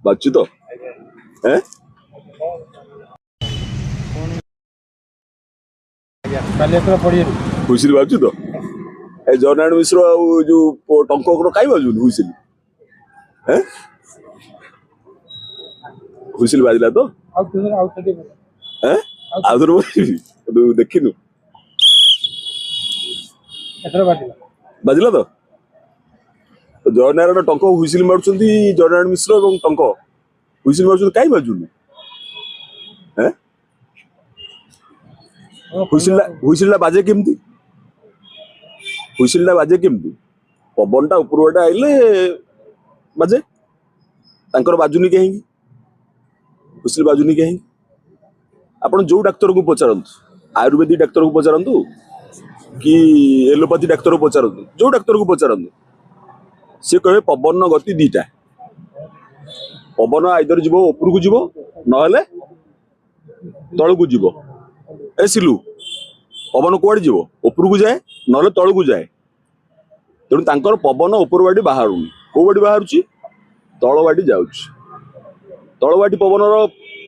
ବାଜୁଛି ତ ହୁଇସିଲ ବାଜୁଛି ତ ଏ ଜଗନ୍ନାଥ ମିଶ୍ର ଆଉ ଯୋଉ ଟଙ୍କ କାଇଁ ବାଜୁନି ହୁଇସିଲ ହୁଇସିଲ ବାଜିଲା ତ ଆଉଥରେ ବସିବି ଦେଖିନୁ ବାଜିଲା ତ ଜଗନ୍ନାଥ ଟଙ୍କ ହୁଇସିଲ ମାରୁଛନ୍ତି ଜଗନ୍ନାଥ ମିଶ୍ର ଏବଂ ଟଙ୍କ ହୁଇସିଲ ମାରୁଛନ୍ତି କାଇଁ ବାଜୁନି ହୁଇସିଲଟା ବାଜେ କେମିତି ହୁଇସିଲଟା ବାଜେ କେମିତି ପବନଟା ଉପର ବାଟେ ଆଇଲେ ବାଜେ ତାଙ୍କର ବାଜୁନି କାହିଁକି ହୁଇସିଲ ବାଜୁନି କାହିଁକି ଆପଣ ଯୋଉ ଡାକ୍ତରକୁ ପଚାରନ୍ତୁ ଆୟୁର୍ବେଦିକ ଡାକ୍ତରକୁ ପଚାରନ୍ତୁ କି ଏଲୋପାଥି ଡାକ୍ତରକୁ ପଚାରନ୍ତୁ ଯୋଉ ଡାକ୍ତରକୁ ପଚାରନ୍ତୁ ସେ କହିବେ ପବନର ଗତି ଦିଟା ପବନ ଆଇଦର ଯିବ ଉପରକୁ ଯିବ ନହେଲେ ତଳକୁ ଯିବ ଏ ସିଲୁ ପବନ କୁଆଡେ ଯିବ ଉପରକୁ ଯାଏ ନହେଲେ ତଳକୁ ଯାଏ ତେଣୁ ତାଙ୍କର ପବନ ଉପର ବାଟି ବାହାରୁନି କୋଉ ବାଟି ବାହାରୁଛି ତଳ ବାଟି ଯାଉଛି ତଳ ବାଟି ପବନର